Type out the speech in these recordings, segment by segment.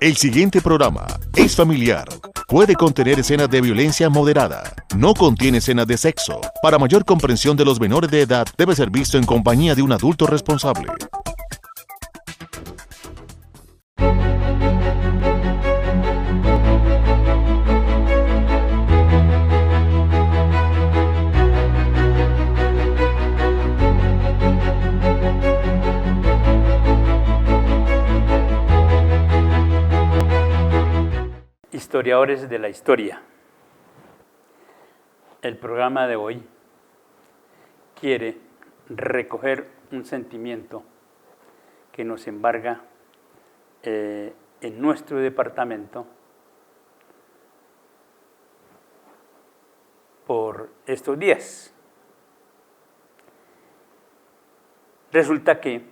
El siguiente programa es familiar. Puede contener escenas de violencia moderada. No contiene escenas de sexo. Para mayor comprensión de los menores de edad, debe ser visto en compañía de un adulto responsable. Historiadores de la historia. El programa de hoy quiere recoger un sentimiento que nos embarga en nuestro departamento por estos días. Resulta que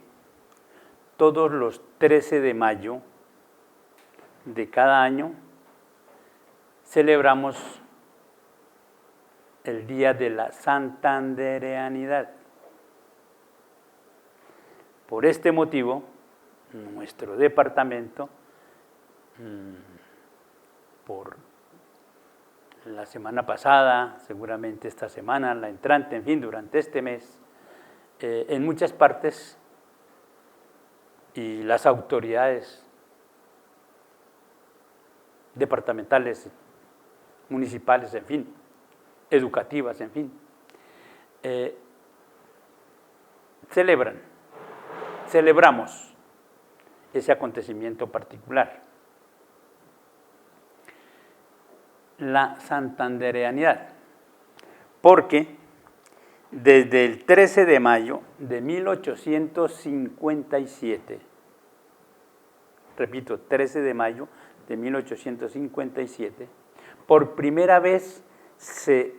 todos los 13 de mayo de cada año celebramos el Día de la Santandereanidad. Por este motivo, nuestro departamento, por la semana pasada, seguramente esta semana, la entrante, en fin, durante este mes, en muchas partes, y las autoridades departamentales, municipales, en fin, educativas, en fin, celebramos ese acontecimiento particular. La santandereanidad, porque desde el 13 de mayo de 1857, repito, 13 de mayo de 1857, por primera vez se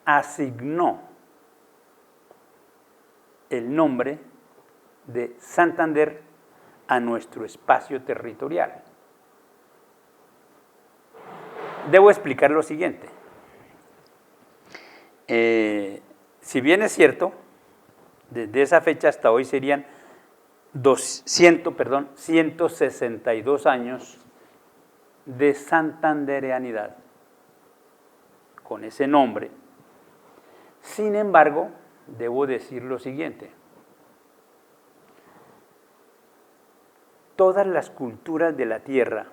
asignó el nombre de Santander a nuestro espacio territorial. Debo explicar lo siguiente. Si bien es cierto, desde esa fecha hasta hoy serían 162 años de santandereanidad con ese nombre. Sin embargo, debo decir lo siguiente. Todas las culturas de la tierra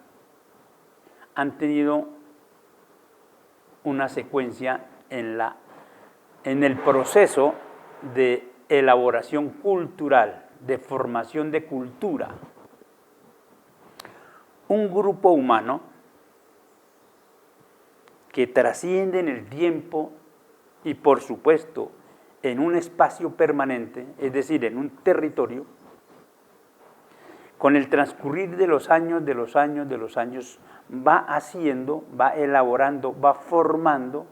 han tenido una secuencia en el proceso de elaboración cultural, de formación de cultura. Un grupo humano que trasciende en el tiempo y, por supuesto, en un espacio permanente, es decir, en un territorio, con el transcurrir de los años, va haciendo, va elaborando, va formando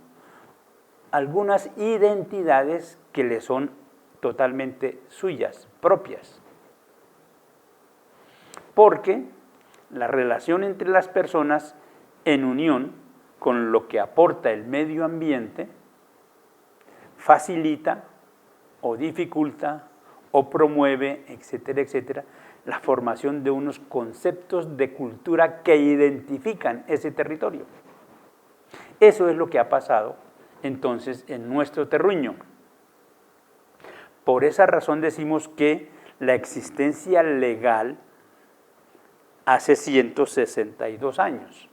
algunas identidades que le son totalmente suyas, propias. Porque la relación entre las personas en unión con lo que aporta el medio ambiente facilita o dificulta o promueve, etcétera, etcétera, la formación de unos conceptos de cultura que identifican ese territorio. Eso es lo que ha pasado entonces en nuestro terruño. Por esa razón decimos que la existencia legal hace 162 años.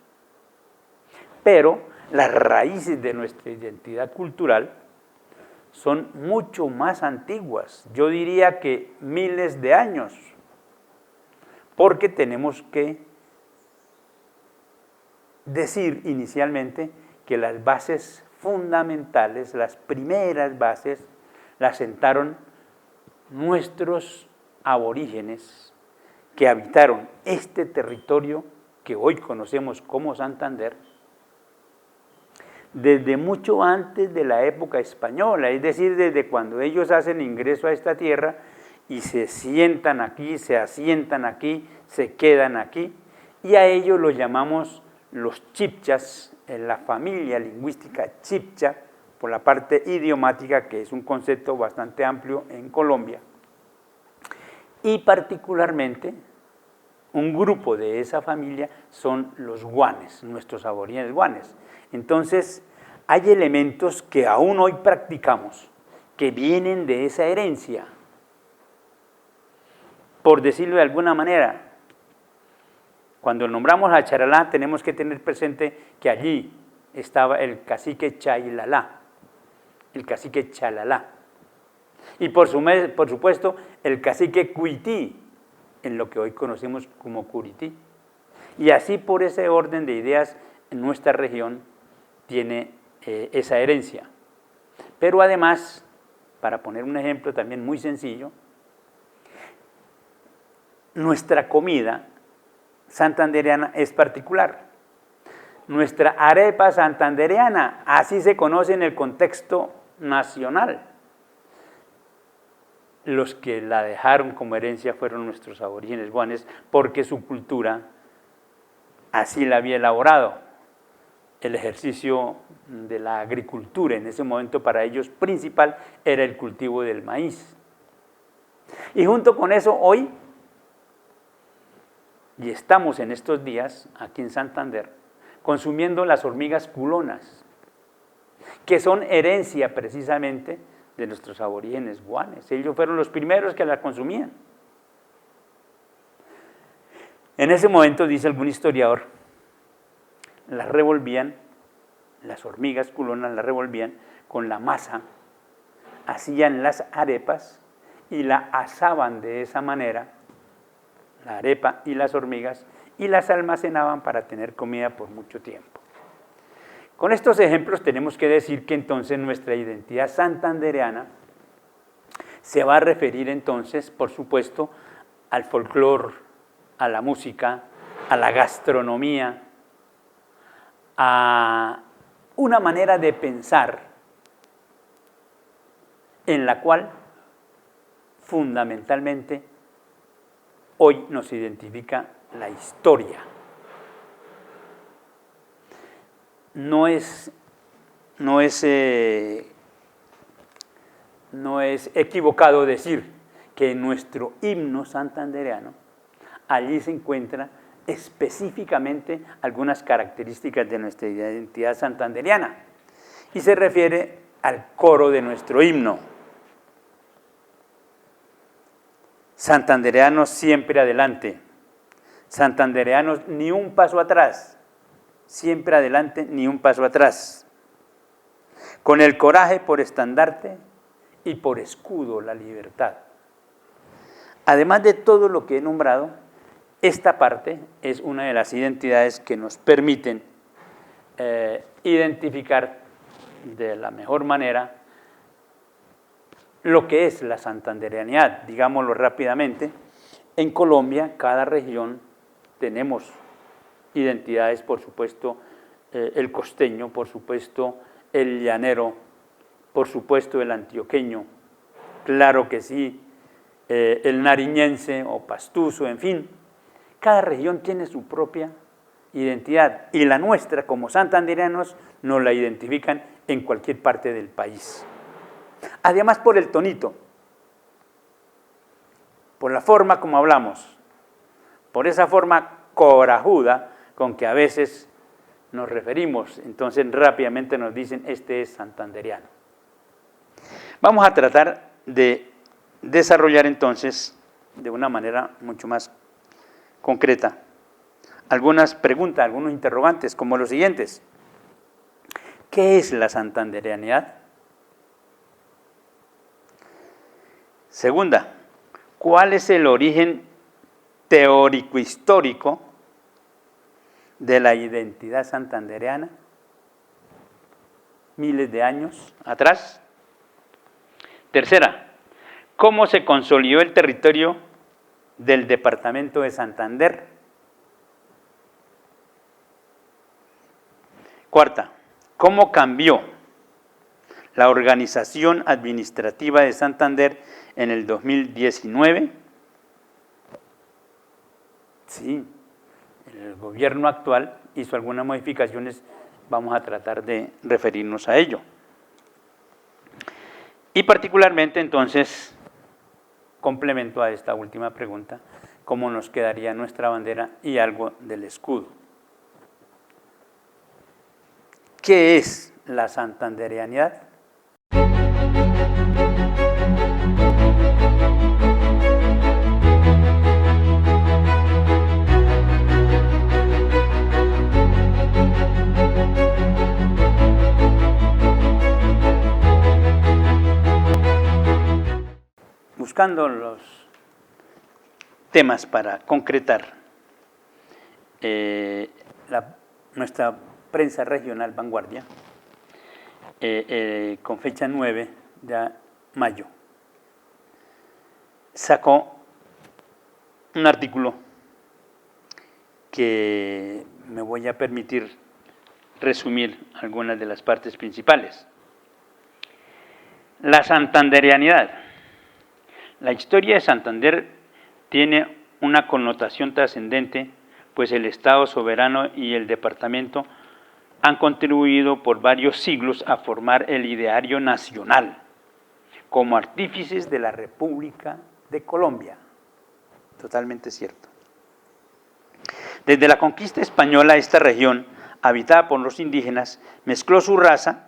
Pero las raíces de nuestra identidad cultural son mucho más antiguas, yo diría que miles de años, porque tenemos que decir inicialmente que las bases fundamentales, las primeras bases, las sentaron nuestros aborígenes que habitaron este territorio que hoy conocemos como Santander, desde mucho antes de la época española, es decir, desde cuando ellos hacen ingreso a esta tierra y se sientan aquí, se asientan aquí, se quedan aquí, y a ellos los llamamos los chibchas, en la familia lingüística chibcha, por la parte idiomática, que es un concepto bastante amplio en Colombia. Y particularmente un grupo de esa familia son los guanes, nuestros aborígenes guanes. Entonces, hay elementos que aún hoy practicamos, que vienen de esa herencia. Por decirlo de alguna manera, cuando nombramos a Charalá, tenemos que tener presente que allí estaba el cacique Chailalá, el cacique Chalalá, y por supuesto el cacique Cuití, en lo que hoy conocemos como Curití. Y así por ese orden de ideas, en nuestra región tiene esa herencia. Pero además, para poner un ejemplo también muy sencillo, nuestra comida santandereana es particular. Nuestra arepa santandereana, así se conoce en el contexto nacional. Los que la dejaron como herencia fueron nuestros aborígenes guanes, porque su cultura así la había elaborado. El ejercicio de la agricultura en ese momento para ellos principal era el cultivo del maíz. Y junto con eso hoy, y estamos en estos días aquí en Santander, consumiendo las hormigas culonas, que son herencia precisamente de nuestros aborígenes guanes. Ellos fueron los primeros que las consumían. En ese momento, dice algún historiador, las revolvían, las hormigas culonas las revolvían con la masa, hacían las arepas y la asaban de esa manera, la arepa y las hormigas, y las almacenaban para tener comida por mucho tiempo. Con estos ejemplos tenemos que decir que entonces nuestra identidad santandereana se va a referir entonces, por supuesto, al folclore, a la música, a la gastronomía, a una manera de pensar en la cual fundamentalmente hoy nos identifica la historia. No es equivocado decir que en nuestro himno santandereano allí se encuentran específicamente algunas características de nuestra identidad santandereana y se refiere al coro de nuestro himno. Santandereanos siempre adelante, santandereanos ni un paso atrás, siempre adelante ni un paso atrás, con el coraje por estandarte y por escudo la libertad. Además de todo lo que he nombrado, esta parte es una de las identidades que nos permiten identificar de la mejor manera lo que es la santandereanidad. Digámoslo rápidamente, en Colombia cada región tenemos identidades, por supuesto, el costeño, por supuesto, el llanero, por supuesto, el antioqueño, claro que sí, el nariñense o pastuso, en fin. Cada región tiene su propia identidad y la nuestra, como santandereanos, nos la identifican en cualquier parte del país. Además, por el tonito, por la forma como hablamos, por esa forma corajuda con que a veces nos referimos, entonces rápidamente nos dicen, este es santandereano. Vamos a tratar de desarrollar entonces, de una manera mucho más concreta, algunas preguntas, algunos interrogantes, como los siguientes. ¿Qué es la santandereanidad? Segunda, ¿cuál es el origen teórico-histórico de la identidad santandereana? Miles de años atrás. Tercera, ¿cómo se consolidó el territorio del departamento de Santander? Cuarta, ¿cómo cambió la organización administrativa de Santander en el 2019? Sí, el gobierno actual hizo algunas modificaciones, vamos a tratar de referirnos a ello. Y particularmente entonces, complemento a esta última pregunta, cómo nos quedaría nuestra bandera y algo del escudo. ¿Qué es la santandereanidad? Buscando los temas para concretar, nuestra prensa regional Vanguardia, con fecha 9 de mayo, sacó un artículo que me voy a permitir resumir algunas de las partes principales. La santandereanidad. La historia de Santander tiene una connotación trascendente, pues el Estado soberano y el departamento han contribuido por varios siglos a formar el ideario nacional como artífices de la República de Colombia. Totalmente cierto. Desde la conquista española, esta región, habitada por los indígenas, mezcló su raza,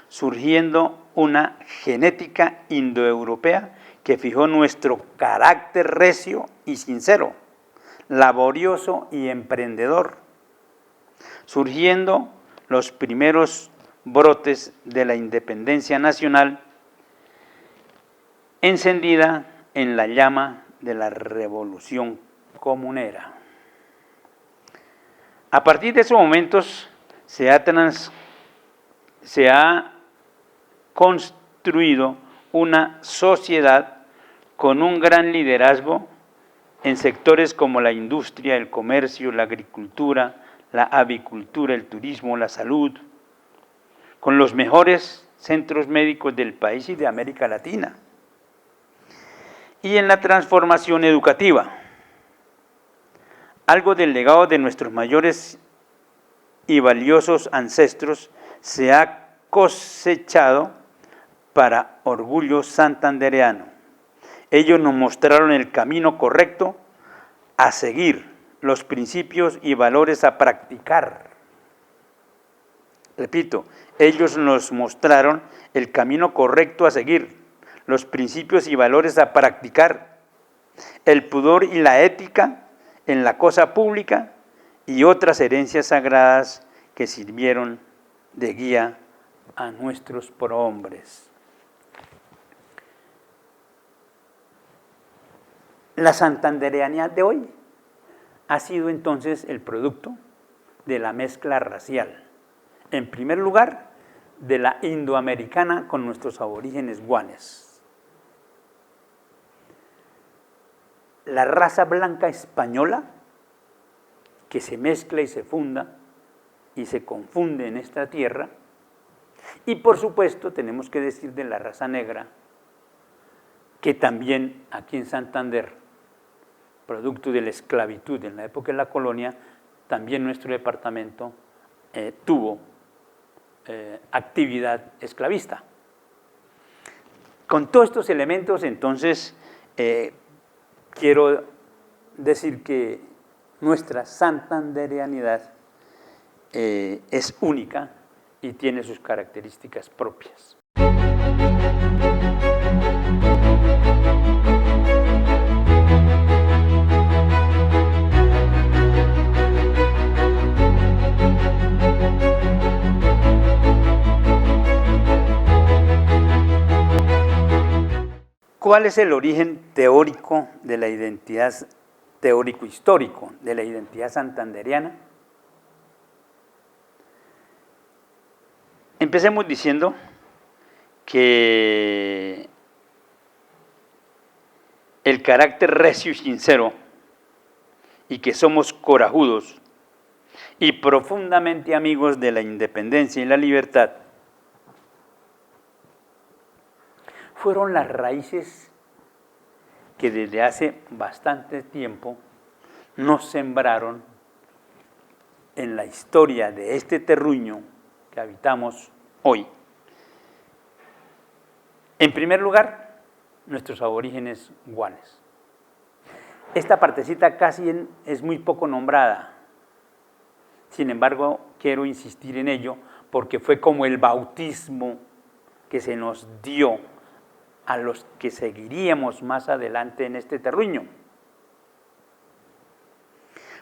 surgiendo una genética indoeuropea que fijó nuestro carácter recio y sincero, laborioso y emprendedor, surgiendo los primeros brotes de la independencia nacional, encendida en la llama de la revolución comunera. A partir de esos momentos se ha construido una sociedad con un gran liderazgo en sectores como la industria, el comercio, la agricultura, la avicultura, el turismo, la salud, con los mejores centros médicos del país y de América Latina. Y en la transformación educativa, algo del legado de nuestros mayores y valiosos ancestros se ha cosechado para orgullo santandereano. Ellos nos mostraron el camino correcto a seguir, los principios y valores a practicar. Repito, ellos nos mostraron el camino correcto a seguir, los principios y valores a practicar, el pudor y la ética en la cosa pública y otras herencias sagradas que sirvieron de guía a nuestros prohombres. La santandereanidad de hoy ha sido entonces el producto de la mezcla racial. En primer lugar, de la indoamericana con nuestros aborígenes guanes. La raza blanca española que se mezcla y se funda y se confunde en esta tierra. Y por supuesto tenemos que decir de la raza negra, que también aquí en Santander, producto de la esclavitud en la época de la colonia, también nuestro departamento tuvo actividad esclavista. Con todos estos elementos, entonces, quiero decir que nuestra santandereanidad es única y tiene sus características propias. ¿Cuál es el origen teórico de la identidad, teórico-histórico de la identidad santandereana? Empecemos diciendo que el carácter recio y sincero y que somos corajudos y profundamente amigos de la independencia y la libertad fueron las raíces que desde hace bastante tiempo nos sembraron en la historia de este terruño que habitamos hoy. En primer lugar, nuestros aborígenes guanes. Esta partecita casi es muy poco nombrada. Sin embargo, quiero insistir en ello porque fue como el bautismo que se nos dio a los que seguiríamos más adelante en este terruño.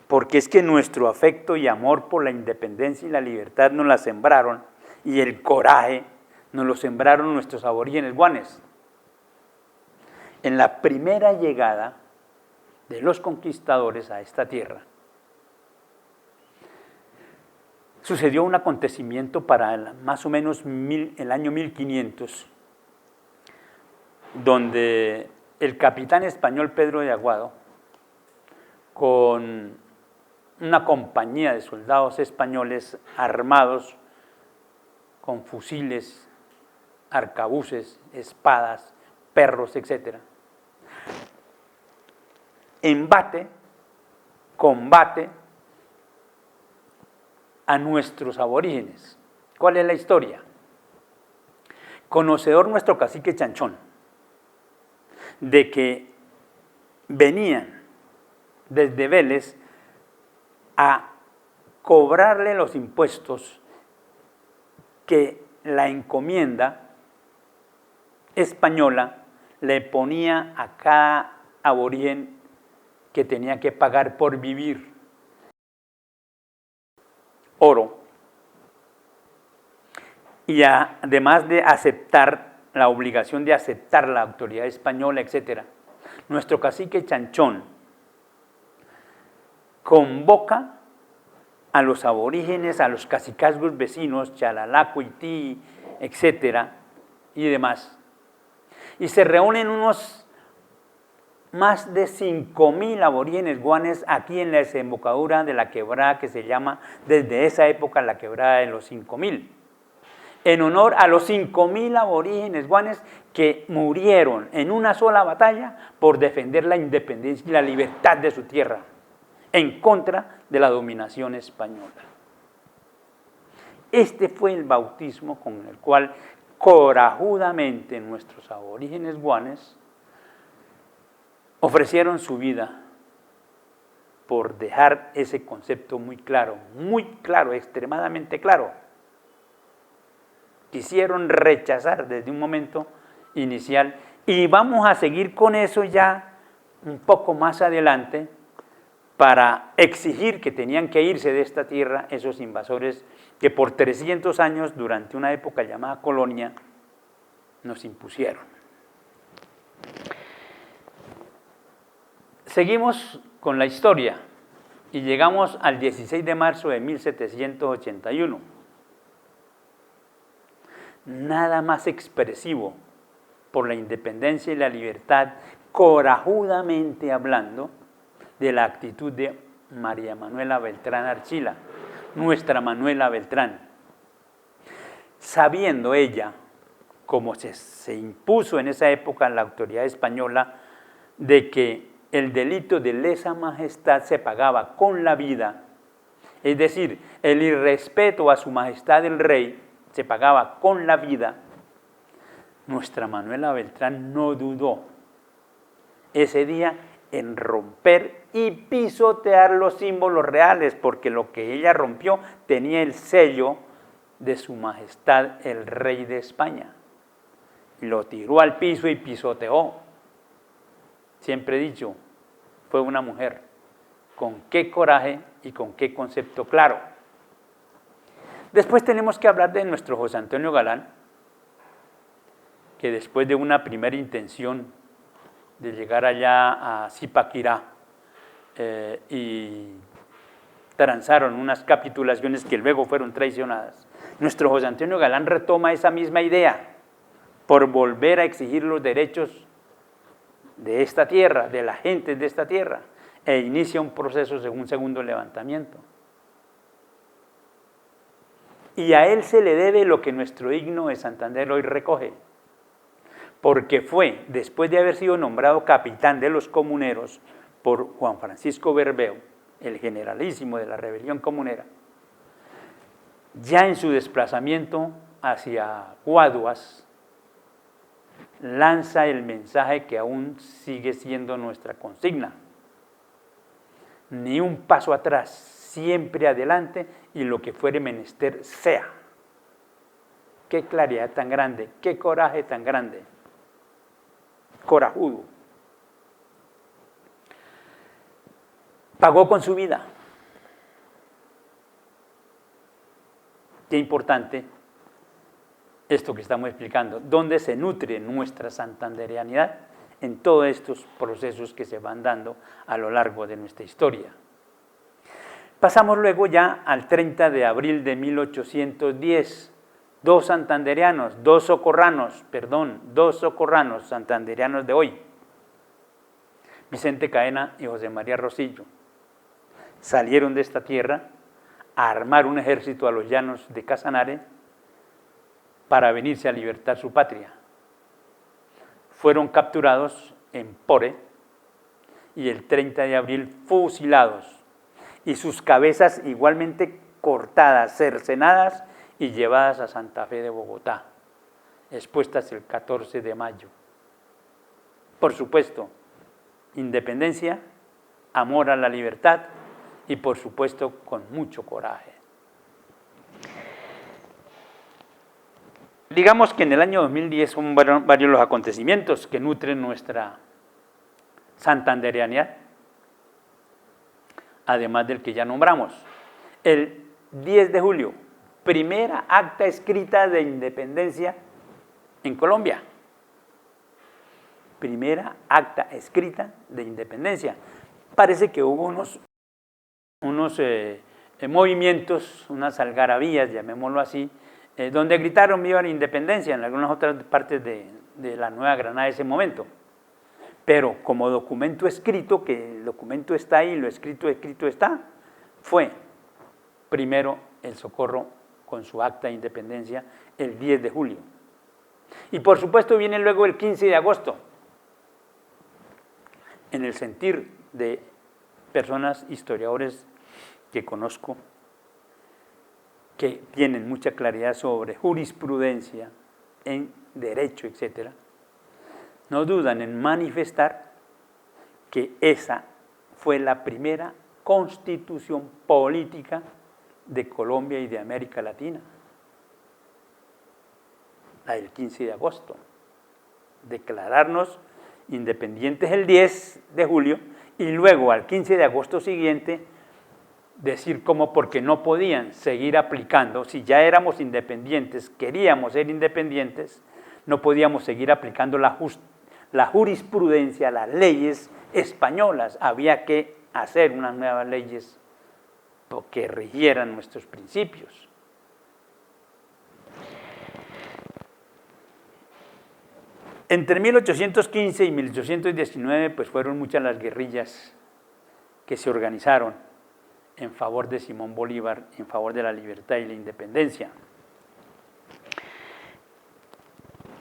Porque es que nuestro afecto y amor por la independencia y la libertad nos la sembraron, y el coraje nos lo sembraron nuestros aborígenes guanes. En la primera llegada de los conquistadores a esta tierra, sucedió un acontecimiento para más o menos el año 1500, donde el capitán español Pedro de Aguado, con una compañía de soldados españoles armados con fusiles, arcabuces, espadas, perros, etc., combate a nuestros aborígenes. ¿Cuál es la historia? Conocedor nuestro cacique Chanchón de que venían desde Vélez a cobrarle los impuestos que la encomienda española le ponía a cada aborigen que tenía que pagar por vivir: oro, y además de aceptar la obligación de aceptar la autoridad española, etc., nuestro cacique Chanchón convoca a los aborígenes, a los cacicazgos vecinos, Chalalá, Cuití, etc., y demás, y se reúnen unos más de 5.000 aborígenes guanes aquí en la desembocadura de la quebrada que se llama desde esa época la quebrada de los 5.000, en honor a los 5.000 aborígenes guanes que murieron en una sola batalla por defender la independencia y la libertad de su tierra en contra de la dominación española. Este fue el bautismo con el cual corajudamente nuestros aborígenes guanes ofrecieron su vida por dejar ese concepto muy claro, extremadamente claro. Quisieron rechazar desde un momento inicial, y vamos a seguir con eso ya un poco más adelante, para exigir que tenían que irse de esta tierra esos invasores que por 300 años, durante una época llamada colonia, nos impusieron. Seguimos con la historia y llegamos al 16 de marzo de 1781. Nada más expresivo por la independencia y la libertad, corajudamente hablando, de la actitud de María Manuela Beltrán Archila, nuestra Manuela Beltrán, sabiendo ella, como se impuso en esa época la autoridad española, de que el delito de lesa majestad se pagaba con la vida, es decir, el irrespeto a su majestad el rey se pagaba con la vida. Nuestra Manuela Beltrán no dudó ese día en romper y pisotear los símbolos reales, porque lo que ella rompió tenía el sello de su majestad el rey de España. Lo tiró al piso y pisoteó. Siempre he dicho, fue una mujer con qué coraje y con qué concepto claro. Después tenemos que hablar de nuestro José Antonio Galán, que después de una primera intención de llegar allá a Zipaquirá y transaron unas capitulaciones que luego fueron traicionadas, nuestro José Antonio Galán retoma esa misma idea por volver a exigir los derechos de esta tierra, de la gente de esta tierra, e inicia un proceso de un segundo levantamiento. Y a él se le debe lo que nuestro himno de Santander hoy recoge, porque fue, después de haber sido nombrado capitán de los comuneros por Juan Francisco Bermeo, el generalísimo de la rebelión comunera, ya en su desplazamiento hacia Guaduas, lanza el mensaje que aún sigue siendo nuestra consigna: ni un paso atrás, siempre adelante y lo que fuere menester sea. Qué claridad tan grande, qué coraje tan grande, corajudo. Pagó con su vida. Qué importante esto que estamos explicando, dónde se nutre nuestra santandereanidad en todos estos procesos que se van dando a lo largo de nuestra historia. Pasamos luego ya al 30 de abril de 1810, dos socorranos santandereanos de hoy, Vicente Caena y José María Rosillo, salieron de esta tierra a armar un ejército a los llanos de Casanare para venirse a libertar su patria. Fueron capturados en Pore y el 30 de abril fusilados y sus cabezas igualmente cortadas, cercenadas y llevadas a Santa Fe de Bogotá, expuestas el 14 de mayo. Por supuesto, independencia, amor a la libertad y por supuesto con mucho coraje. Digamos que en el año 2010 son varios los acontecimientos que nutren nuestra santandereanidad, además del que ya nombramos. El 10 de julio, primera acta escrita de independencia en Colombia. Primera acta escrita de independencia. Parece que hubo unos movimientos, unas algarabías, llamémoslo así, donde gritaron viva la independencia en algunas otras partes de la Nueva Granada de ese momento. Pero como documento escrito, que el documento está ahí, lo escrito está, fue primero el Socorro con su acta de independencia el 10 de julio. Y por supuesto viene luego el 15 de agosto, en el sentir de personas, historiadores que conozco, que tienen mucha claridad sobre jurisprudencia, en derecho, etc., no dudan en manifestar que esa fue la primera constitución política de Colombia y de América Latina, la del 15 de agosto. Declararnos independientes el 10 de julio y luego al 15 de agosto siguiente decir como porque no podían seguir aplicando, si ya éramos independientes, queríamos ser independientes, no podíamos seguir aplicando la jurisprudencia, las leyes españolas, había que hacer unas nuevas leyes que rigieran nuestros principios. Entre 1815 y 1819 pues fueron muchas las guerrillas que se organizaron en favor de Simón Bolívar, en favor de la libertad y la independencia.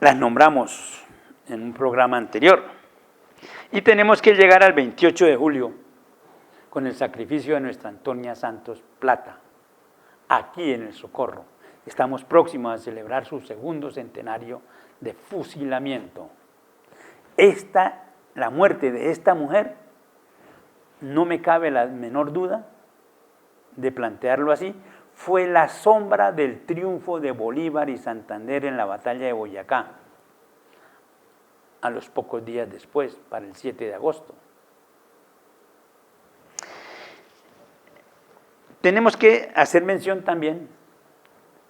Las nombramos en un programa anterior. Y tenemos que llegar al 28 de julio con el sacrificio de nuestra Antonia Santos Plata, aquí en el Socorro. Estamos próximos a celebrar su segundo centenario de fusilamiento. La muerte de esta mujer, no me cabe la menor duda de plantearlo así, fue la sombra del triunfo de Bolívar y Santander en la batalla de Boyacá, a los pocos días después, para el 7 de agosto. Tenemos que hacer mención también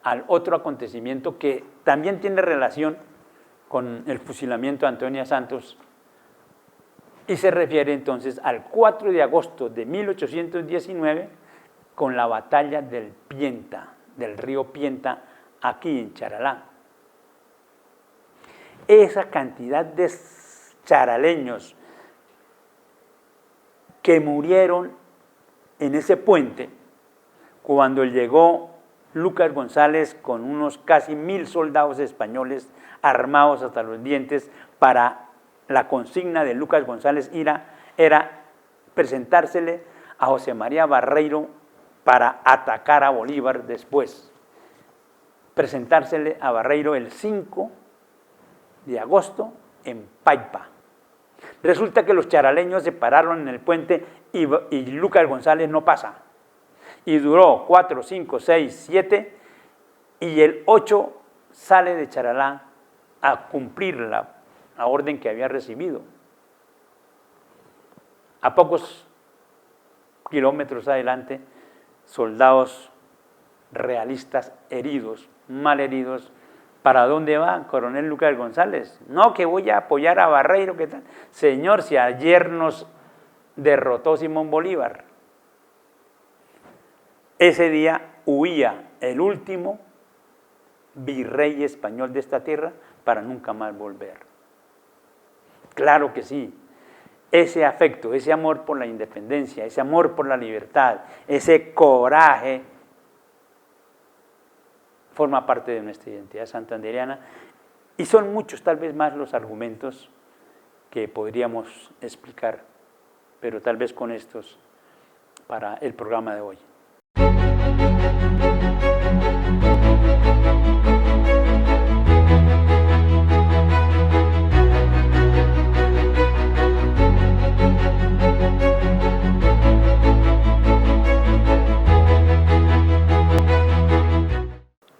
al otro acontecimiento que también tiene relación con el fusilamiento de Antonia Santos y se refiere entonces al 4 de agosto de 1819 con la batalla del Pienta, del río Pienta, aquí en Charalá. Esa cantidad de charaleños que murieron en ese puente cuando llegó Lucas González con unos casi 1000 soldados españoles armados hasta los dientes. Para la consigna de Lucas González era presentársele a José María Barreiro para atacar a Bolívar después. Presentársele a Barreiro el 5 de agosto en Paipa. Resulta que los charaleños se pararon en el puente y Lucas González no pasa. Y duró 4, 5, 6, 7, y el 8 sale de Charalá a cumplir la orden que había recibido. A pocos kilómetros adelante, soldados realistas heridos, mal heridos. ¿Para dónde va, coronel Lucas González? No, que voy a apoyar a Barreiro, ¿qué tal? Señor, si ayer nos derrotó Simón Bolívar. Ese día huía el último virrey español de esta tierra para nunca más volver. Claro que sí. Ese afecto, ese amor por la independencia, ese amor por la libertad, ese coraje, forma parte de nuestra identidad santandereana, y son muchos, tal vez más, los argumentos que podríamos explicar, pero tal vez con estos para el programa de hoy.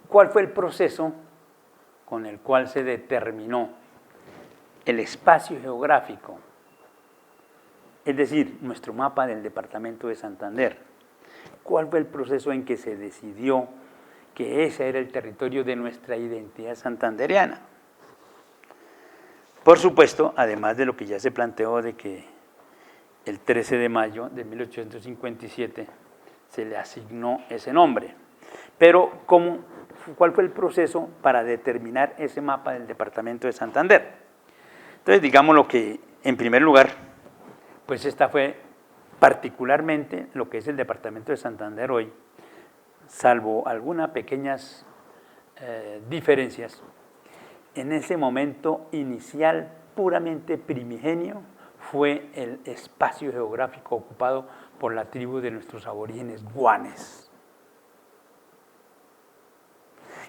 ¿Cuál fue el proceso con el cual se determinó el espacio geográfico? Es decir, nuestro mapa del departamento de Santander. ¿Cuál fue el proceso en que se decidió que ese era el territorio de nuestra identidad santandereana? Por supuesto, además de lo que ya se planteó de que el 13 de mayo de 1857 se le asignó ese nombre. Pero, ¿cuál fue el proceso para determinar ese mapa del departamento de Santander? Entonces, digamos lo que, en primer lugar, pues esta fue particularmente lo que es el departamento de Santander hoy, salvo algunas pequeñas diferencias. En ese momento inicial, puramente primigenio, fue el espacio geográfico ocupado por la tribu de nuestros aborígenes guanes,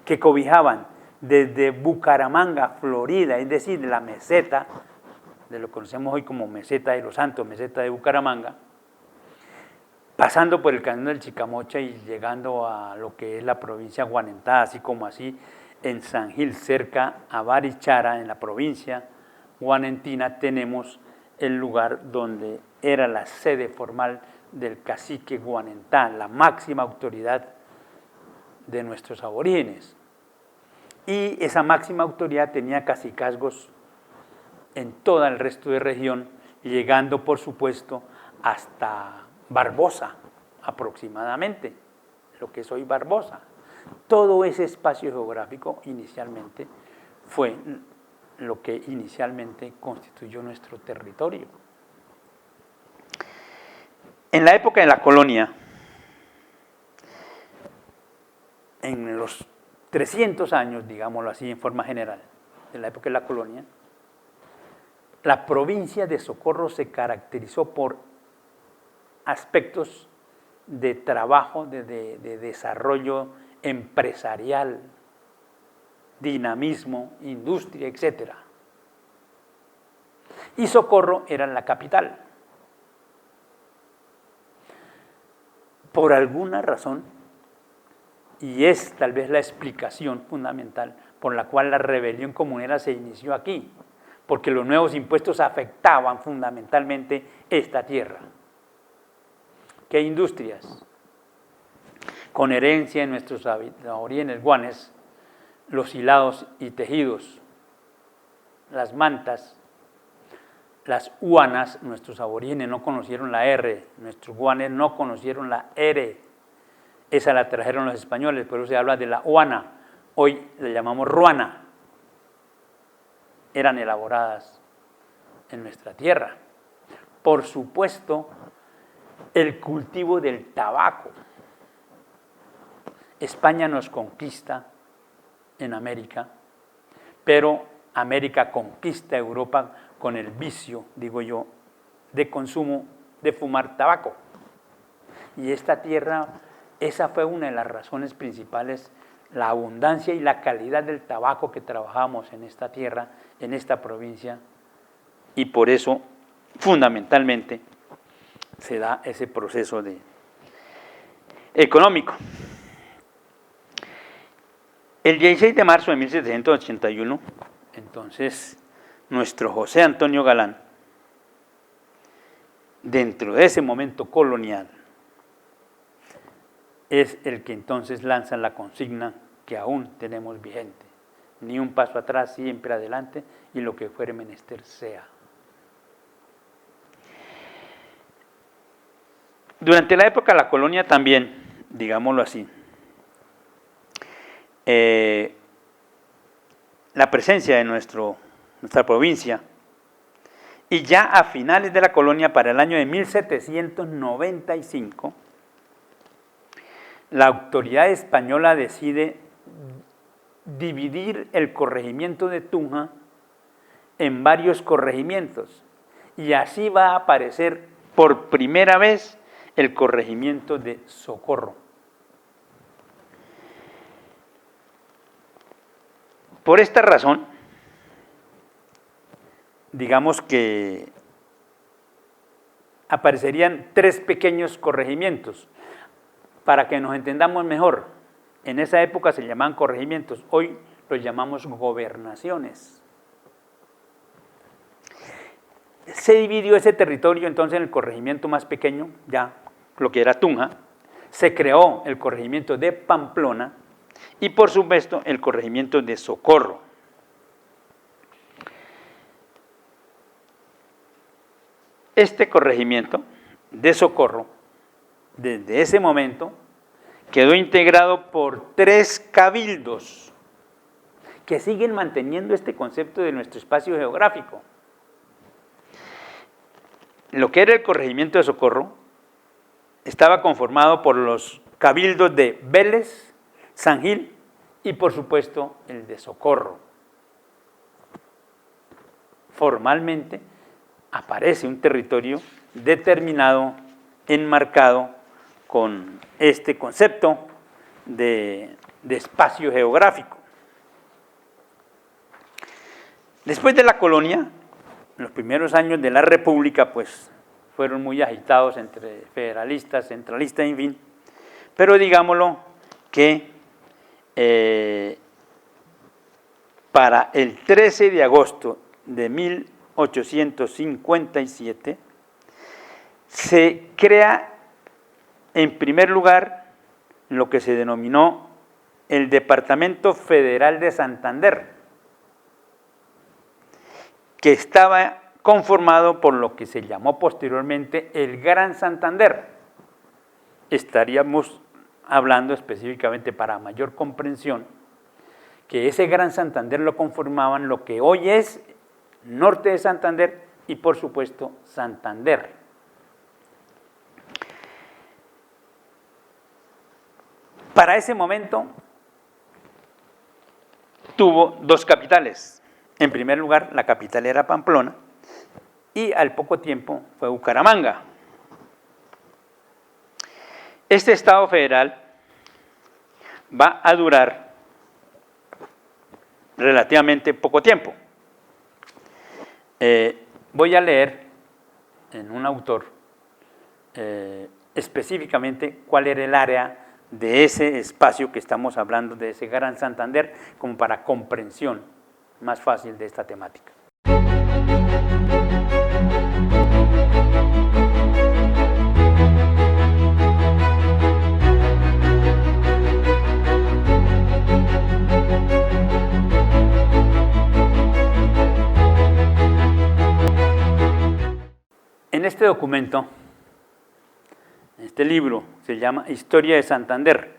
que cobijaban desde Bucaramanga, Florida, es decir, la meseta, de lo que conocemos hoy como meseta de los Santos, meseta de Bucaramanga, pasando por el Cañón del Chicamocha y llegando a lo que es la provincia Guanentá, así como así en San Gil, cerca a Barichara, en la provincia guanentina, tenemos el lugar donde era la sede formal del cacique Guanentá, la máxima autoridad de nuestros aborígenes. Y esa máxima autoridad tenía cacicazgos en todo el resto de región, llegando, por supuesto, hasta Barbosa, aproximadamente, lo que es hoy Barbosa. Todo ese espacio geográfico inicialmente fue lo que inicialmente constituyó nuestro territorio. En la época de la colonia, en los 300 años, digámoslo así en forma general, en la época de la colonia, la provincia de Socorro se caracterizó por aspectos de trabajo, de desarrollo empresarial, dinamismo, industria, etc. Y Socorro era la capital. Por alguna razón, y es tal vez la explicación fundamental por la cual la rebelión comunera se inició aquí, porque los nuevos impuestos afectaban fundamentalmente esta tierra. ¿Qué industrias? Con herencia en nuestros aborígenes guanes, los hilados y tejidos, las mantas, las huanas, nuestros aborígenes no conocieron la R, nuestros guanes no conocieron la R, esa la trajeron los españoles, por eso se habla de la huana, hoy le llamamos ruana, eran elaboradas en nuestra tierra. Por supuesto, el cultivo del tabaco. España nos conquista en América, pero América conquista a Europa con el vicio, digo yo, de consumo de fumar tabaco. Y esta tierra, esa fue una de las razones principales, la abundancia y la calidad del tabaco que trabajamos en esta tierra, en esta provincia, y por eso, fundamentalmente, se da ese proceso económico. El 16 de marzo de 1781, entonces, nuestro José Antonio Galán, dentro de ese momento colonial, es el que entonces lanza la consigna que aún tenemos vigente: ni un paso atrás, siempre adelante, y lo que fuere menester sea. Durante la época de la colonia también, digámoslo así, la presencia de nuestra provincia, y ya a finales de la colonia, para el año de 1795, la autoridad española decide dividir el corregimiento de Tunja en varios corregimientos, y así va a aparecer por primera vez el corregimiento de Socorro. Por esta razón, digamos que aparecerían 3 pequeños corregimientos. Para que nos entendamos mejor, en esa época se llamaban corregimientos, hoy los llamamos gobernaciones. Se dividió ese territorio entonces en el corregimiento más pequeño, ya lo que era Tunja, se creó el corregimiento de Pamplona y por supuesto el corregimiento de Socorro. Este corregimiento de Socorro, desde ese momento, quedó integrado por 3 cabildos que siguen manteniendo este concepto de nuestro espacio geográfico. Lo que era el corregimiento de Socorro estaba conformado por los cabildos de Vélez, San Gil y por supuesto el de Socorro. Formalmente aparece un territorio determinado, enmarcado con este concepto de espacio geográfico. Después de la colonia, los primeros años de la República, pues, fueron muy agitados entre federalistas, centralistas, en fin, pero digámoslo que para el 13 de agosto de 1857 se crea en primer lugar lo que se denominó el Departamento Federal de Santander, que estaba conformado por lo que se llamó posteriormente el Gran Santander. Estaríamos hablando específicamente, para mayor comprensión, que ese Gran Santander lo conformaban lo que hoy es norte de Santander y por supuesto Santander. Para ese momento tuvo 2 capitales. En primer lugar, la capital era Pamplona y al poco tiempo fue Bucaramanga. Este Estado federal va a durar relativamente poco tiempo. Voy a leer en un autor específicamente cuál era el área de ese espacio que estamos hablando, de ese Gran Santander, como para comprensión más fácil de esta temática. En este documento, este libro se llama Historia de Santander,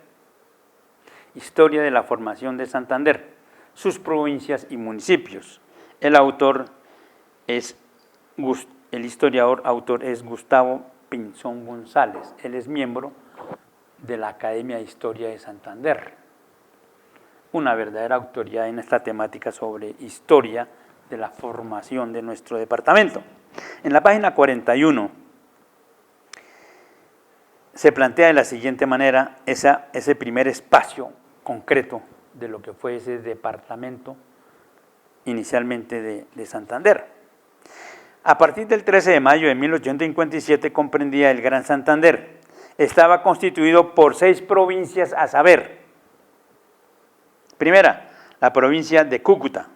Historia de la formación de Santander, sus provincias y municipios. El autor es, el historiador autor es Gustavo Pinzón González. Él es miembro de la Academia de Historia de Santander, una verdadera autoridad en esta temática sobre historia de la formación de nuestro departamento. En la página 41 se plantea de la siguiente manera ese primer espacio concreto de lo que fue ese departamento inicialmente de Santander. A partir del 13 de mayo de 1857 comprendía el Gran Santander. Estaba constituido por 6 provincias, a saber: primera, la provincia de Cúcuta,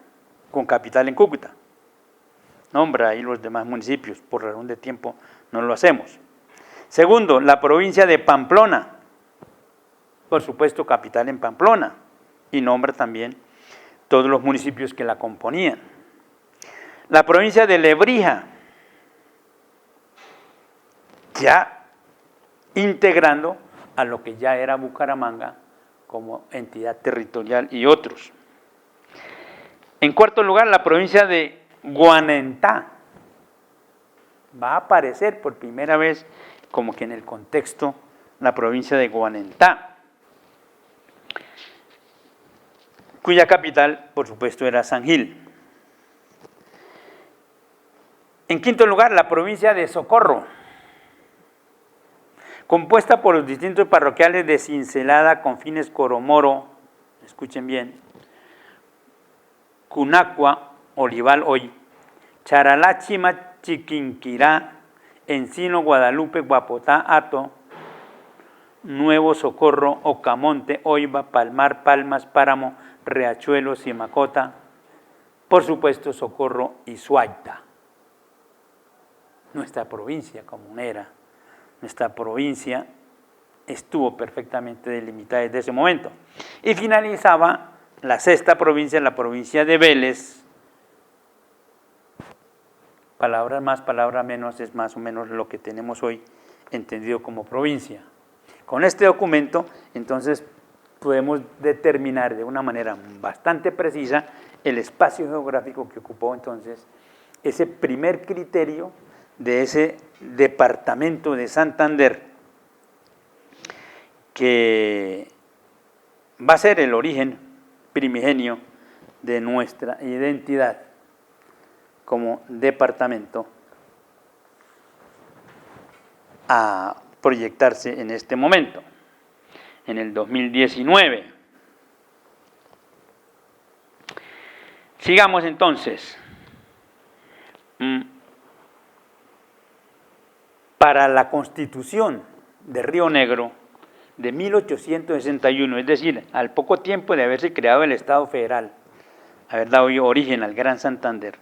con capital en Cúcuta. Nombra ahí los demás municipios, por razón de tiempo no lo hacemos. Segundo, la provincia de Pamplona, por supuesto capital en Pamplona, y nombra también todos los municipios que la componían. La provincia de Lebrija, ya integrando a lo que ya era Bucaramanga como entidad territorial y otros. En cuarto lugar, la provincia de Guanentá. Va a aparecer por primera vez como que en el contexto la provincia de Guanentá, cuya capital, por supuesto, era San Gil. En quinto lugar, la provincia de Socorro, compuesta por los distritos parroquiales de Cincelada, Confines, Coromoro, escuchen bien, Cunacua, Olival hoy, Charalá, Chima, Chiquinquirá, Encino, Guadalupe, Guapotá, Hato, Nuevo Socorro, Ocamonte, Oiva, Palmar, Palmas, Páramo, Riachuelo, Simacota, por supuesto Socorro y Suaita. Nuestra provincia comunera, nuestra provincia estuvo perfectamente delimitada desde ese momento. Y finalizaba la sexta provincia, la provincia de Vélez. Palabras más, palabras menos, es más o menos lo que tenemos hoy entendido como provincia. Con este documento, entonces, podemos determinar de una manera bastante precisa el espacio geográfico que ocupó entonces ese primer criterio de ese departamento de Santander, que va a ser el origen primigenio de nuestra identidad como departamento a proyectarse en este momento, en el 2019. Sigamos entonces. Para la Constitución de Río Negro de 1861, es decir, al poco tiempo de haberse creado el Estado Federal, haber dado origen al Gran Santander,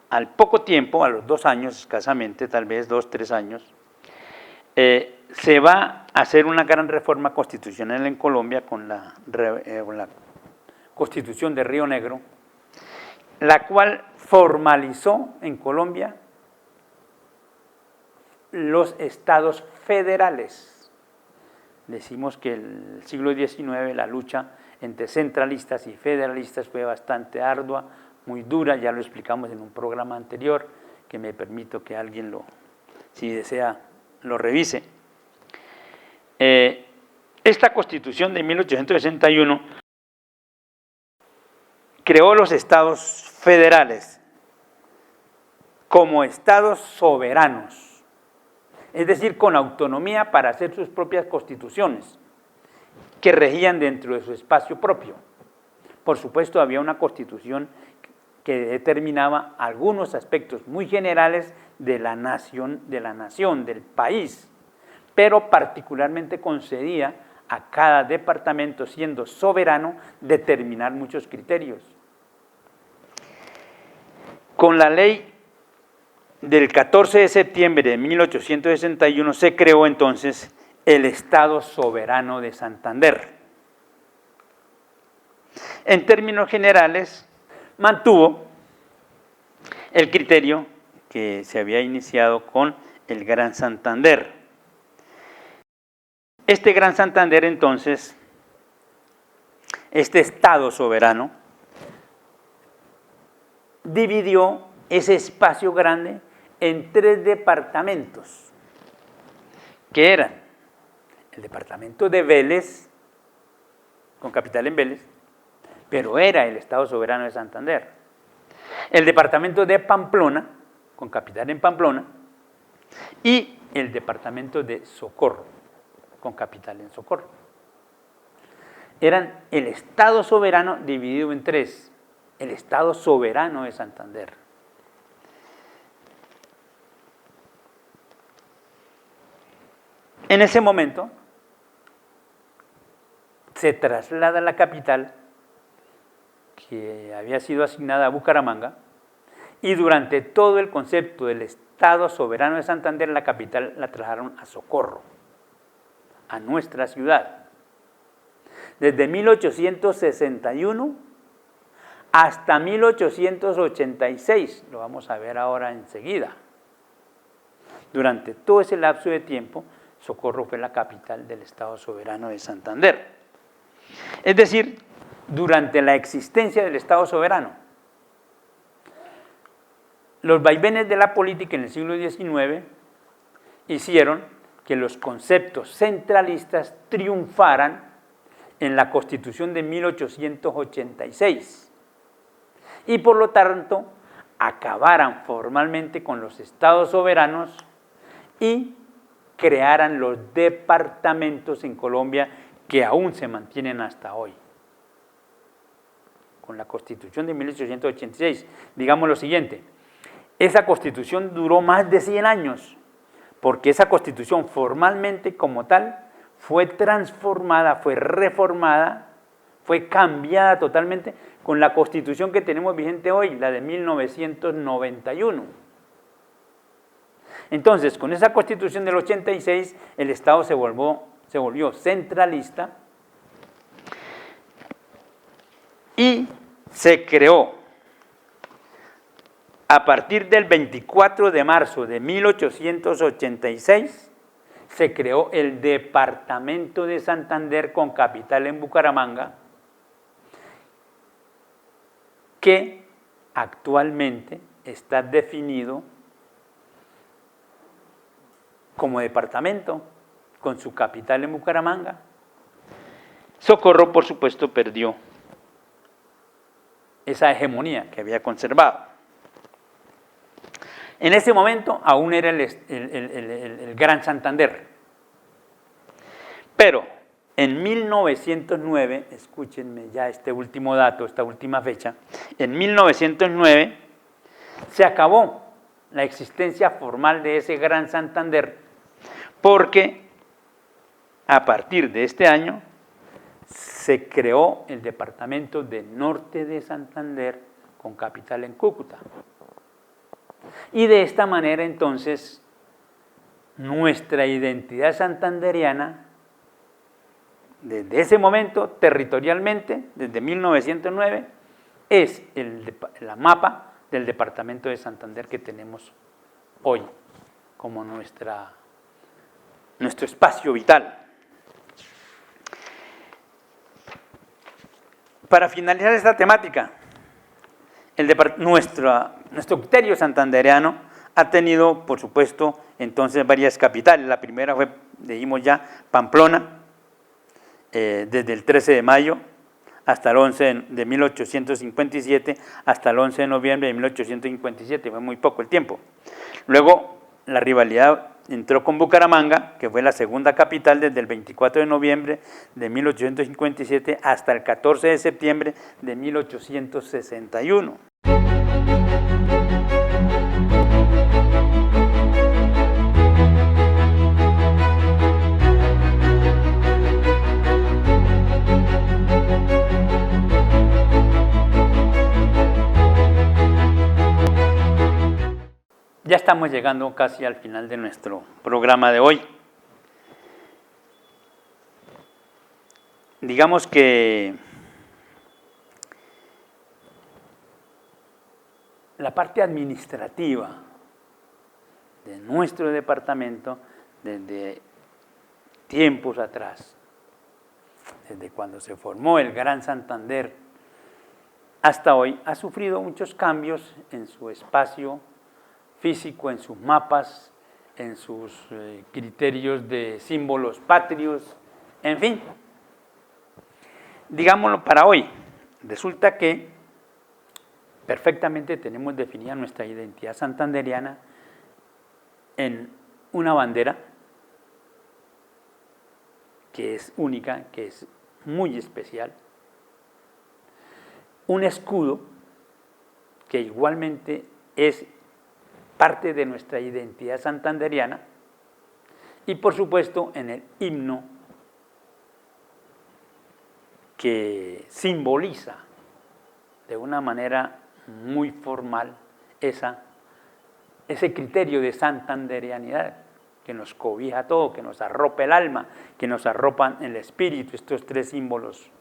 al poco tiempo, a los 2 años escasamente, tal vez 2, 3 años, se va a hacer una gran reforma constitucional en Colombia con la Constitución de Río Negro, la cual formalizó en Colombia los estados federales. Decimos que el siglo XIX la lucha entre centralistas y federalistas fue bastante ardua, muy dura, ya lo explicamos en un programa anterior, que me permito que alguien si desea, lo revise. Esta Constitución de 1861 creó los estados federales como estados soberanos, es decir, con autonomía para hacer sus propias constituciones, que regían dentro de su espacio propio. Por supuesto, había una constitución que determinaba algunos aspectos muy generales de la nación, del país, pero particularmente concedía a cada departamento, siendo soberano, determinar muchos criterios. Con la ley del 14 de septiembre de 1861 se creó entonces el Estado Soberano de Santander. En términos generales, mantuvo el criterio que se había iniciado con el Gran Santander. Este Gran Santander, entonces, este Estado soberano, dividió ese espacio grande en 3 departamentos, que eran el departamento de Vélez, con capital en Vélez, pero era el Estado Soberano de Santander. El departamento de Pamplona, con capital en Pamplona, y el departamento de Socorro, con capital en Socorro. Eran el Estado Soberano dividido en 3, el Estado Soberano de Santander. En ese momento se traslada la capital, que había sido asignada a Bucaramanga, y durante todo el concepto del Estado soberano de Santander, la capital la trasladaron a Socorro, a nuestra ciudad. Desde 1861 hasta 1886, lo vamos a ver ahora enseguida. Durante todo ese lapso de tiempo, Socorro fue la capital del Estado soberano de Santander. Es decir, durante la existencia del Estado soberano, los vaivenes de la política en el siglo XIX hicieron que los conceptos centralistas triunfaran en la Constitución de 1886 y por lo tanto acabaran formalmente con los estados soberanos y crearan los departamentos en Colombia que aún se mantienen hasta hoy. Con la Constitución de 1886, digamos lo siguiente: esa Constitución duró más de 100 años, porque esa Constitución formalmente como tal fue transformada, fue reformada, fue cambiada totalmente con la Constitución que tenemos vigente hoy, la de 1991. Entonces, con esa Constitución del 86, el Estado se volvió centralista y se creó a partir del 24 de marzo de 1886, se creó el Departamento de Santander con capital en Bucaramanga, que actualmente está definido como departamento con su capital en Bucaramanga. Socorro, por supuesto, perdió esa hegemonía que había conservado. En ese momento aún era el Gran Santander. Pero en 1909, escúchenme ya este último dato, esta última fecha, en 1909 se acabó la existencia formal de ese Gran Santander, porque a partir de este año se creó el departamento de Norte de Santander con capital en Cúcuta. Y de esta manera entonces nuestra identidad santanderiana, desde ese momento territorialmente, desde 1909, es la mapa del departamento de Santander que tenemos hoy como nuestro espacio vital. Para finalizar esta temática, nuestro criterio santandereano ha tenido, por supuesto, entonces varias capitales. La primera fue, dijimos ya, Pamplona, desde el 13 de mayo hasta el 11 de 1857, hasta el 11 de noviembre de 1857, fue muy poco el tiempo. Luego, la rivalidad entró con Bucaramanga, que fue la segunda capital desde el 24 de noviembre de 1857 hasta el 14 de septiembre de 1861. Ya estamos llegando casi al final de nuestro programa de hoy. Digamos que la parte administrativa de nuestro departamento, desde tiempos atrás, desde cuando se formó el Gran Santander hasta hoy, ha sufrido muchos cambios en su espacio físico, en sus mapas, en sus criterios de símbolos patrios, en fin. Digámoslo para hoy, resulta que perfectamente tenemos definida nuestra identidad santanderiana en una bandera que es única, que es muy especial, un escudo que igualmente es parte de nuestra identidad santanderiana y por supuesto en el himno que simboliza de una manera muy formal ese criterio de santandereanidad que nos cobija todo, que nos arropa el alma, que nos arropan el espíritu, estos tres símbolos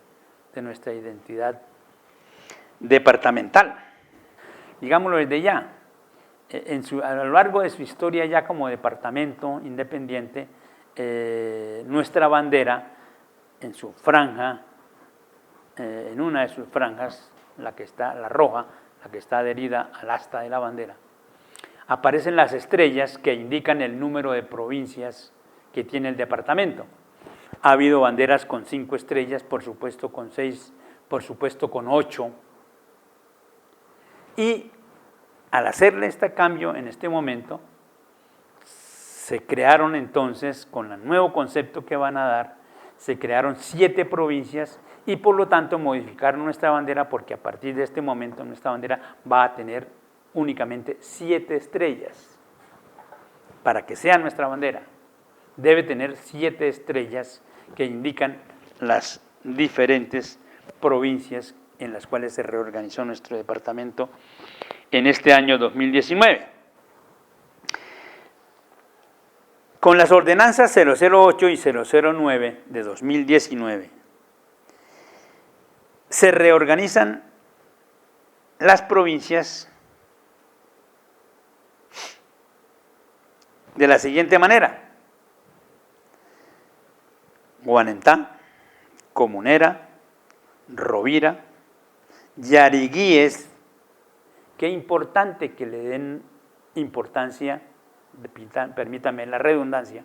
de nuestra identidad departamental. Digámoslo desde ya, a lo largo de su historia ya como departamento independiente, nuestra bandera en su franja, en una de sus franjas, la roja, la que está adherida al asta de la bandera, aparecen las estrellas que indican el número de provincias que tiene el departamento. Ha habido banderas con 5 estrellas, por supuesto con 6, por supuesto con 8. Y al hacerle este cambio en este momento, se crearon entonces, con el nuevo concepto que van a dar, se crearon 7 provincias y por lo tanto modificaron nuestra bandera, porque a partir de este momento nuestra bandera va a tener únicamente 7 estrellas. Para que sea nuestra bandera, debe tener 7 estrellas que indican las diferentes provincias en las cuales se reorganizó nuestro departamento en este año 2019. Con las ordenanzas 008 y 009 de 2019, se reorganizan las provincias de la siguiente manera: Guanentá, Comunera, Rovira, Yariguíes. Qué importante que le den importancia, permítame la redundancia,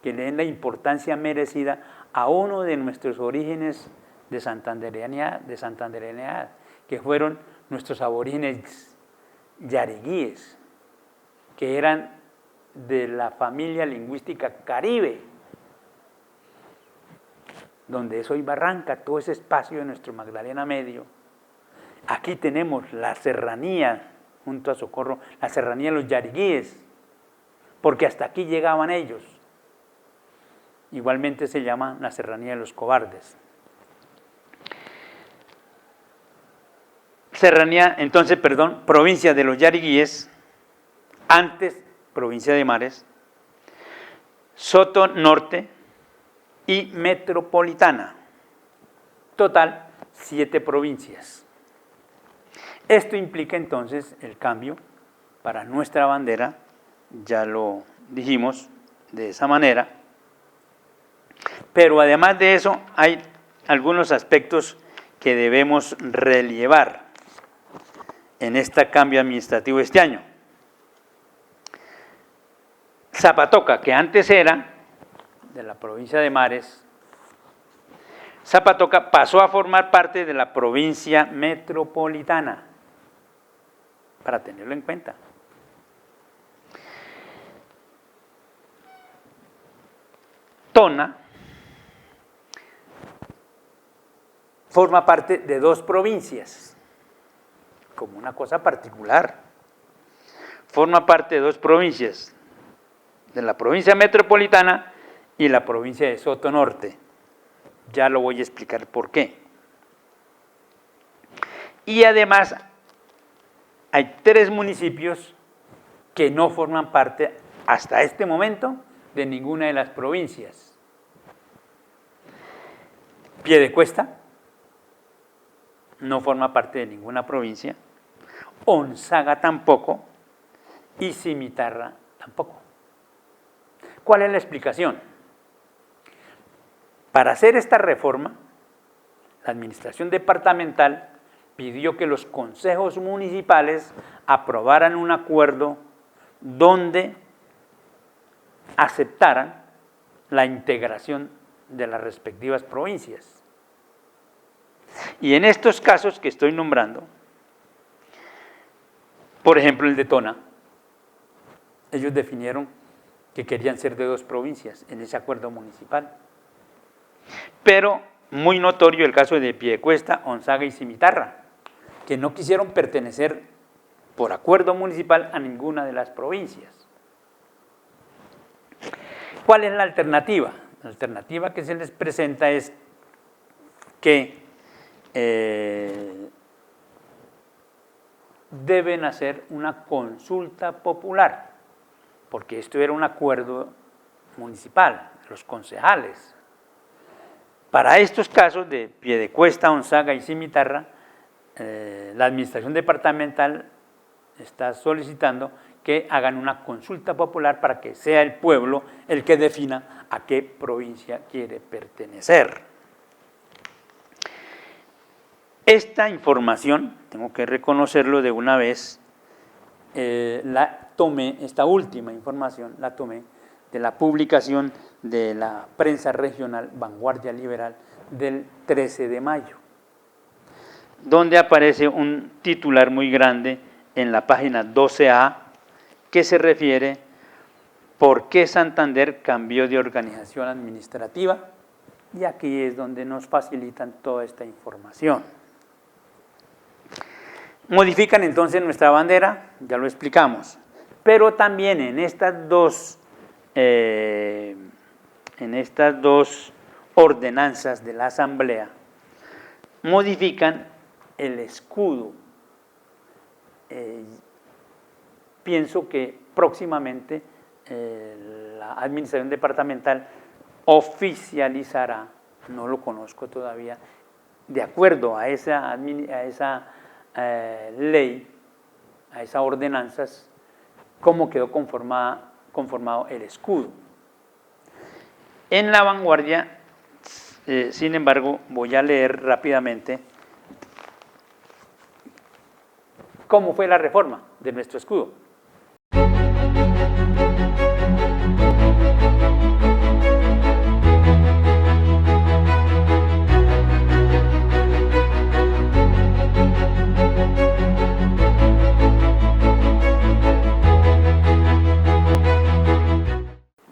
que le den la importancia merecida a uno de nuestros orígenes de santandereanidad, que fueron nuestros aborígenes yariguíes, que eran de la familia lingüística caribe, donde es hoy Barranca, todo ese espacio de nuestro Magdalena Medio. Aquí tenemos la serranía, junto a Socorro, la serranía de los yariguíes, porque hasta aquí llegaban ellos. Igualmente se llama la serranía de los cobardes. Provincia de los yariguíes, antes provincia de Mares, Soto Norte y Metropolitana. Total, 7 provincias. Esto implica entonces el cambio para nuestra bandera, ya lo dijimos de esa manera, pero además de eso hay algunos aspectos que debemos relevar en este cambio administrativo de este año. Zapatoca, que antes era de la provincia de Mares, Zapatoca pasó a formar parte de la provincia metropolitana, para tenerlo en cuenta. Tona forma parte de 2 provincias, como una cosa particular. Forma parte de 2 provincias, de la provincia metropolitana y la provincia de Soto Norte. Ya lo voy a explicar por qué. Y además hay 3 municipios que no forman parte hasta este momento de ninguna de las provincias. Piedecuesta no forma parte de ninguna provincia, Onzaga tampoco y Cimitarra tampoco. ¿Cuál es la explicación? Para hacer esta reforma, la administración departamental pidió que los consejos municipales aprobaran un acuerdo donde aceptaran la integración de las respectivas provincias. Y en estos casos que estoy nombrando, por ejemplo el de Tona, ellos definieron que querían ser de 2 provincias en ese acuerdo municipal. Pero muy notorio el caso de Piedecuesta, Onzaga y Cimitarra, que no quisieron pertenecer por acuerdo municipal a ninguna de las provincias. ¿Cuál es la alternativa? La alternativa que se les presenta es que deben hacer una consulta popular, porque esto era un acuerdo municipal, los concejales. Para estos casos de Piedecuesta, Onzaga y Cimitarra, la administración departamental está solicitando que hagan una consulta popular para que sea el pueblo el que defina a qué provincia quiere pertenecer. Esta información, tengo que reconocerlo de una vez, esta última información la tomé de la publicación de la prensa regional Vanguardia Liberal del 13 de mayo, donde aparece un titular muy grande en la página 12A que se refiere ¿por qué Santander cambió de organización administrativa? Y aquí es donde nos facilitan toda esta información. Modifican entonces nuestra bandera, ya lo explicamos, pero también en estas dos ordenanzas de la Asamblea modifican el escudo. Pienso que próximamente la administración departamental oficializará, no lo conozco todavía, de acuerdo a esa ley, a esas ordenanzas, cómo quedó conformado el escudo. En la Vanguardia, sin embargo, voy a leer rápidamente cómo fue la reforma de nuestro escudo.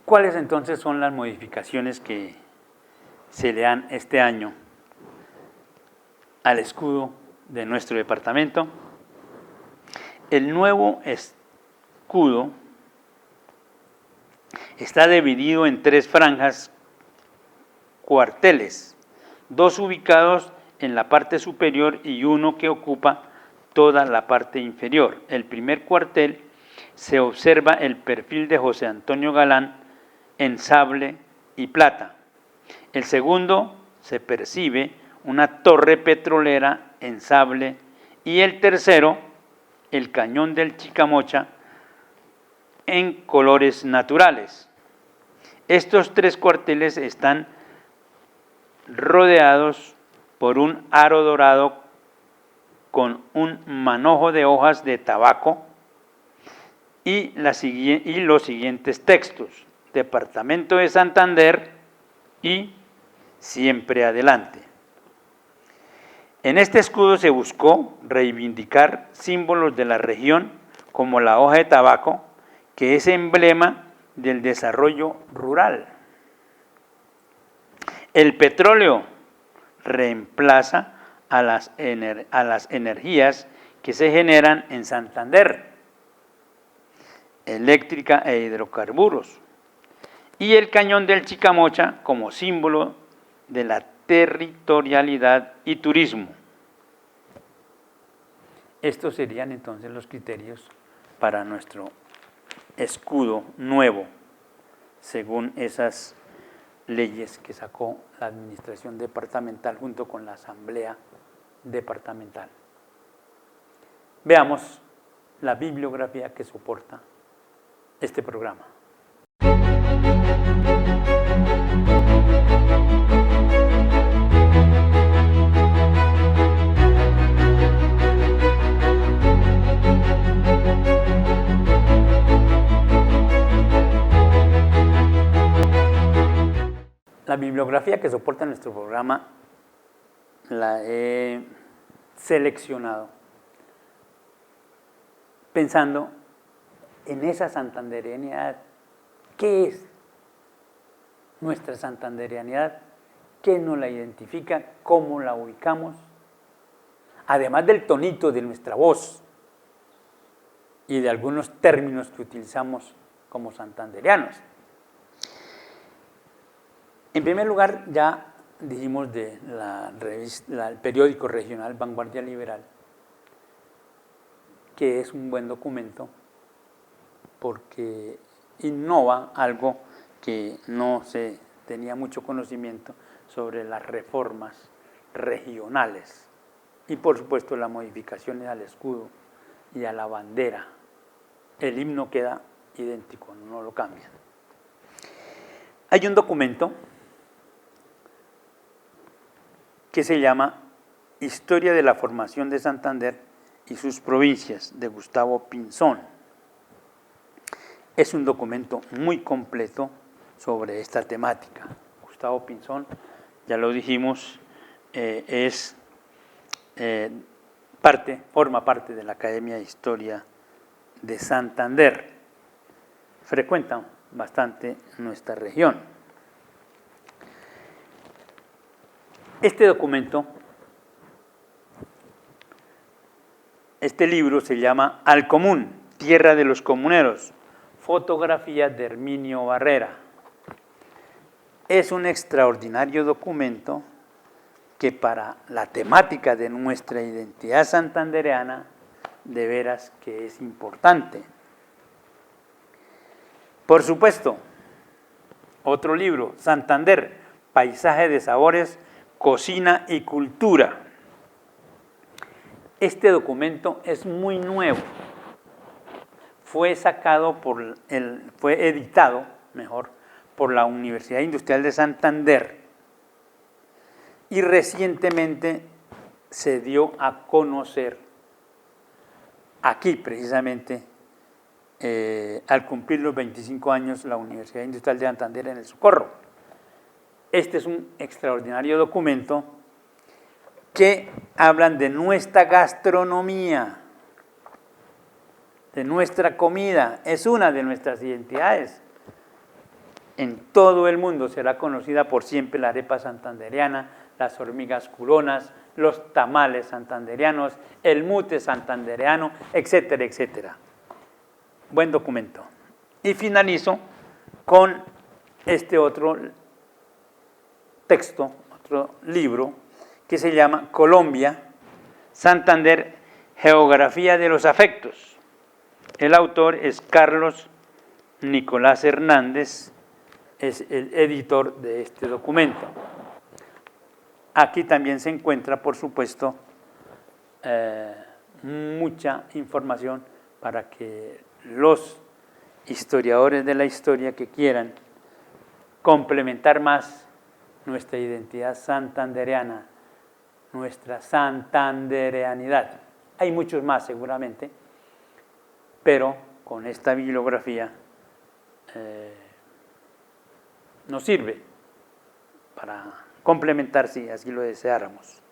¿Cuáles entonces son las modificaciones que se le dan este año al escudo de nuestro departamento? El nuevo escudo está dividido en 3 franjas cuarteles, 2 ubicados en la parte superior y 1 que ocupa toda la parte inferior. El primer cuartel se observa el perfil de José Antonio Galán en sable y plata. El segundo se percibe una torre petrolera en sable y el tercero, el cañón del Chicamocha en colores naturales. Estos 3 cuarteles están rodeados por un aro dorado con un manojo de hojas de tabaco y los siguientes textos: Departamento de Santander y Siempre Adelante. En este escudo se buscó reivindicar símbolos de la región como la hoja de tabaco, que es emblema del desarrollo rural. El petróleo reemplaza a las energías que se generan en Santander, eléctrica e hidrocarburos, y el cañón del Chicamocha como símbolo de la territorialidad y turismo. Estos serían entonces los criterios para nuestro escudo nuevo, según esas leyes que sacó la administración departamental junto con la asamblea departamental. Veamos la bibliografía que soporta este programa. La bibliografía que soporta nuestro programa la he seleccionado pensando en esa santandereanidad. ¿Qué es nuestra santandereanidad? ¿Qué nos la identifica? ¿Cómo la ubicamos? Además del tonito de nuestra voz y de algunos términos que utilizamos como santandereanos. En primer lugar, ya dijimos de el periódico regional Vanguardia Liberal, que es un buen documento porque innova algo que no se tenía mucho conocimiento sobre las reformas regionales y por supuesto las modificaciones al escudo y a la bandera. El himno queda idéntico, no lo cambian. Hay un documento que se llama Historia de la formación de Santander y sus provincias, de Gustavo Pinzón. Es un documento muy completo sobre esta temática. Gustavo Pinzón, ya lo dijimos, forma parte de la Academia de Historia de Santander. Frecuenta bastante nuestra región. Este documento, este libro se llama Al Común, Tierra de los Comuneros, fotografía de Herminio Barrera. Es un extraordinario documento que para la temática de nuestra identidad santandereana, de veras que es importante. Por supuesto, otro libro, Santander, Paisaje de Sabores, Cocina y Cultura. Este documento es muy nuevo. Fue editado, por la Universidad Industrial de Santander y recientemente se dio a conocer aquí precisamente al cumplir los 25 años la Universidad Industrial de Santander en el Socorro. Este es un extraordinario documento que hablan de nuestra gastronomía, de nuestra comida, es una de nuestras identidades. En todo el mundo será conocida por siempre la arepa santandereana, las hormigas culonas, los tamales santandereanos, el mute santandereano, etcétera, etcétera. Buen documento. Y finalizo con este otro texto, otro libro, que se llama Colombia, Santander, Geografía de los Afectos. El autor es Carlos Nicolás Hernández, es el editor de este documento. Aquí también se encuentra, por supuesto, mucha información para que los historiadores de la historia que quieran complementar más nuestra identidad santandereana, nuestra santandereanidad. Hay muchos más seguramente, pero con esta bibliografía nos sirve para complementar si así lo deseáramos.